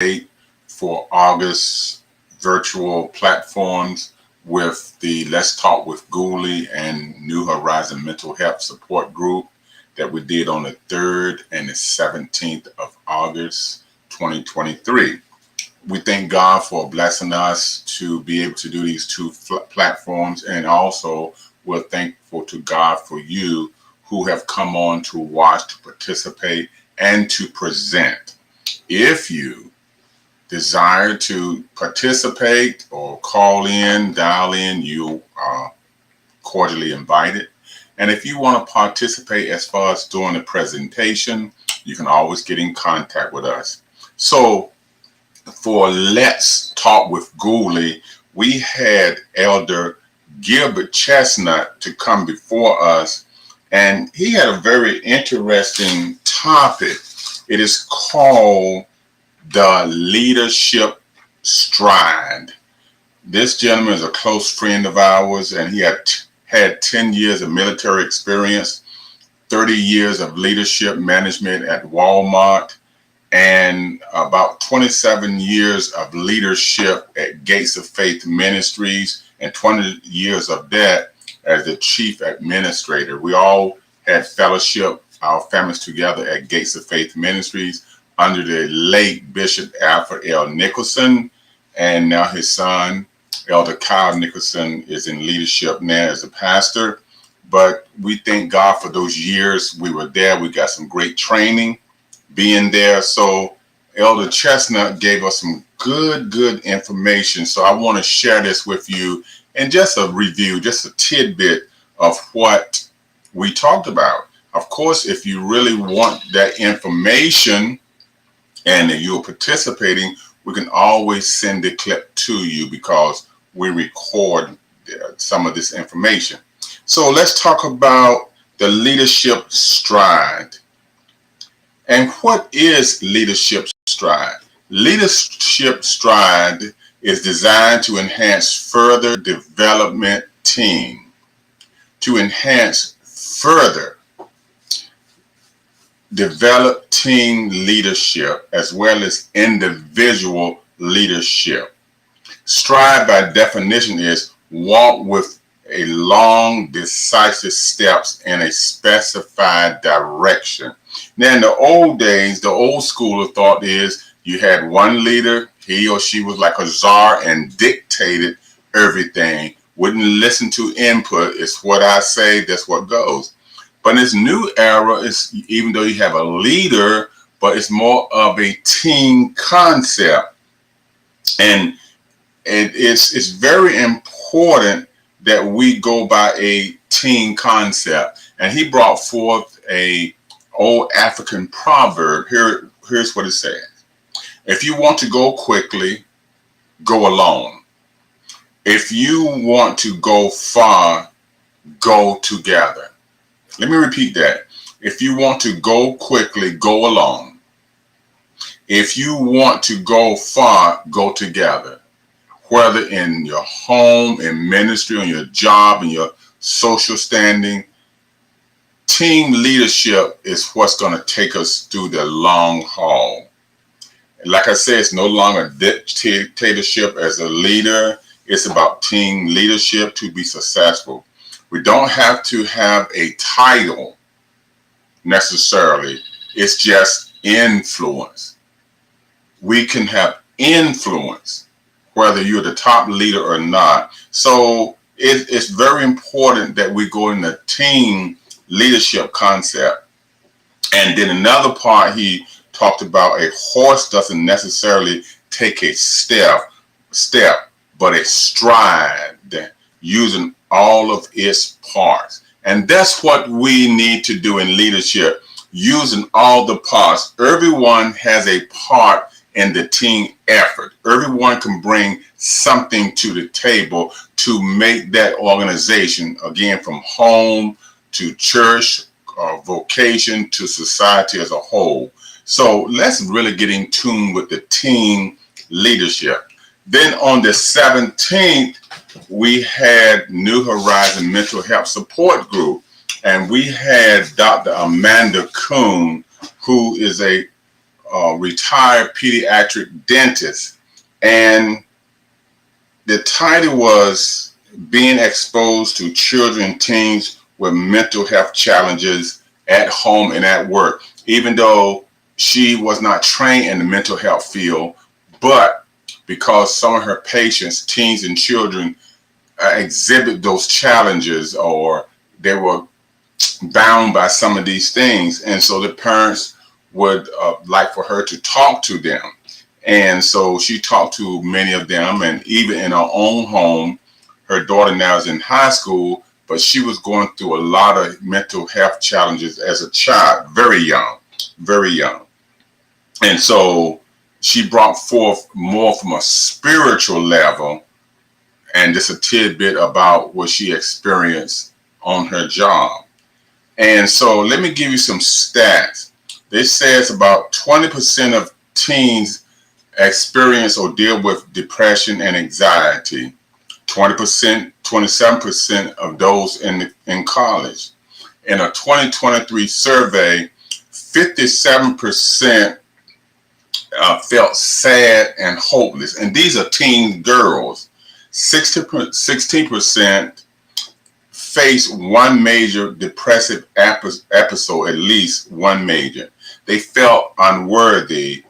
date for August virtual platforms with the Let's Talk with Gooley and New Horizon Mental Health Support Group that we did on the 3rd and the 17th of August 2023. We thank God for blessing us to be able to do these two platforms, and also we're thankful to God for you who have come on to watch, to participate, and to present. If you desire to participate or call in, dial in, you are cordially invited. And if you want to participate as far as doing the presentation, you can always get in contact with us. So for Let's Talk with Gooley, we had Elder Gilbert Chestnut to come before us, and he had a very interesting topic. It is called the Leadership Stride. This gentleman is a close friend of ours, and he had 10 years of military experience, 30 years of leadership management at Walmart, and about 27 years of leadership at Gates of Faith Ministries, and 20 years of that as the chief administrator. We all had fellowship, our families together at Gates of Faith Ministries under the late Bishop Alfred L. Nicholson, and now his son, Elder Kyle Nicholson, is in leadership now as a pastor. But we thank God for those years we were there. We got some great training being there. So Elder Chestnut gave us some good information. So I want to share this with you, and just a review, just a tidbit of what we talked about. Of course, if you really want that information and you're participating, we can always send the clip to you because we record some of this information. So let's talk about the leadership stride. And what is leadership stride? Leadership stride is designed to enhance further development team, to enhance further develop team leadership as well as individual leadership. Stride by definition is walk with a long, decisive steps in a specified direction. Now, in the old days, the old school of thought is you had one leader, he or she was like a czar and dictated everything, wouldn't listen to input. It's what I say, that's what goes. But in this new era, it's, even though you have a leader, but it's more of a team concept. And it's very important that we go by a team concept. And he brought forth a old African proverb. Here's what it says. If you want to go quickly, go alone. If you want to go far, go together. Let me repeat that. If you want to go quickly, go alone. If you want to go far, go together. Whether in your home, in ministry, on your job, in your social standing, team leadership is what's going to take us through the long haul. Like I said, it's no longer dictatorship as a leader. It's about team leadership to be successful. We don't have to have a title necessarily. It's just influence. We can have influence whether you're the top leader or not. So it's very important that we go in the team leadership concept. And then another part, he talked about a horse doesn't necessarily take a step, but a stride, using all of its parts. And that's what we need to do in leadership, using all the parts. Everyone has a part in the team effort. Everyone can bring something to the table to make that organization, again, from home to church, vocation to society as a whole. So let's really get in tune with the team leadership. Then on the 17th, we had New Horizon Mental Health Support Group, and we had Dr. Amanda Kuhn, who is a retired pediatric dentist, and the title was Being Exposed to Children and Teens with Mental Health Challenges at Home and at Work. Even though she was not trained in the mental health field, but because some of her patients, teens and children, exhibit those challenges, or they were bound by some of these things. And so the parents would like for her to talk to them. And so she talked to many of them, and even in her own home, her daughter now is in high school, but she was going through a lot of mental health challenges as a child, very young, very young. And so she brought forth more from a spiritual level, and just a tidbit about what she experienced on her job. And so let me give you some stats. This says about 20% of teens experience or deal with depression and anxiety. 20%, 27% of those in college. In a 2023 survey, 57% felt sad and hopeless. And these are teen girls. 16% face one major depressive episode, at least one major. They felt unworthy,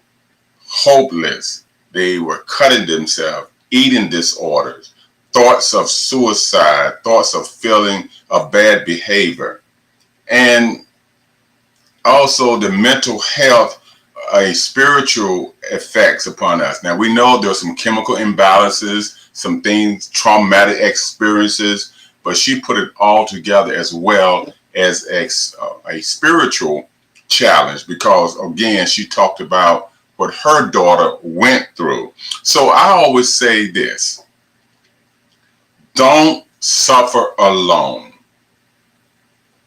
hopeless. They were cutting themselves, eating disorders, thoughts of suicide, thoughts of feeling of bad behavior. And also the mental health, spiritual effects upon us. Now we know there's some chemical imbalances, some things, traumatic experiences, but she put it all together as well as a spiritual challenge, because again, she talked about what her daughter went through. So I always say this: don't suffer alone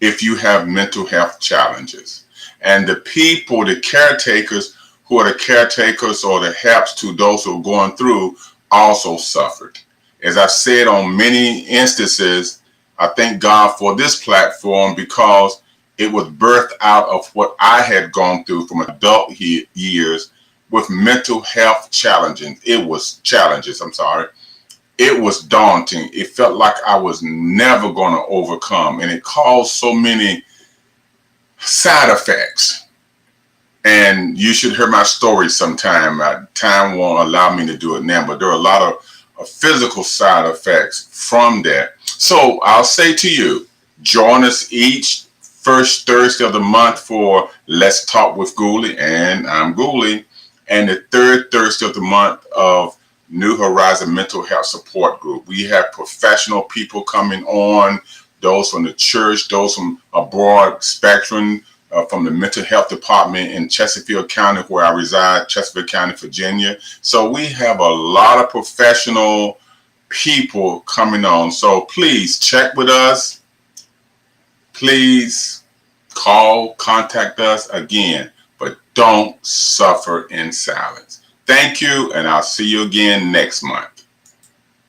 if you have mental health challenges. And the people, the caretakers, who are the caretakers or the helps to those who are going through, also suffered. As I've said on many instances, I thank God for this platform, because it was birthed out of what I had gone through from adult years with mental health challenges. It was challenges, I'm sorry. It was daunting. It felt like I was never going to overcome, and it caused so many side effects. And you should hear my story sometime. Time won't allow me to do it now, but there are a lot of physical side effects from that. So I'll say to you, join us each first Thursday of the month for Let's Talk with Gooley, and I'm Gooley, and the third Thursday of the month of New Horizon Mental Health Support Group. We have professional people coming on, those from the church, those from a broad spectrum, from the mental health department in Chesterfield County, where I reside, Chesterfield County, Virginia. So we have a lot of professional people coming on. So please check with us. Please call, contact us again, but don't suffer in silence. Thank you, and I'll see you again next month.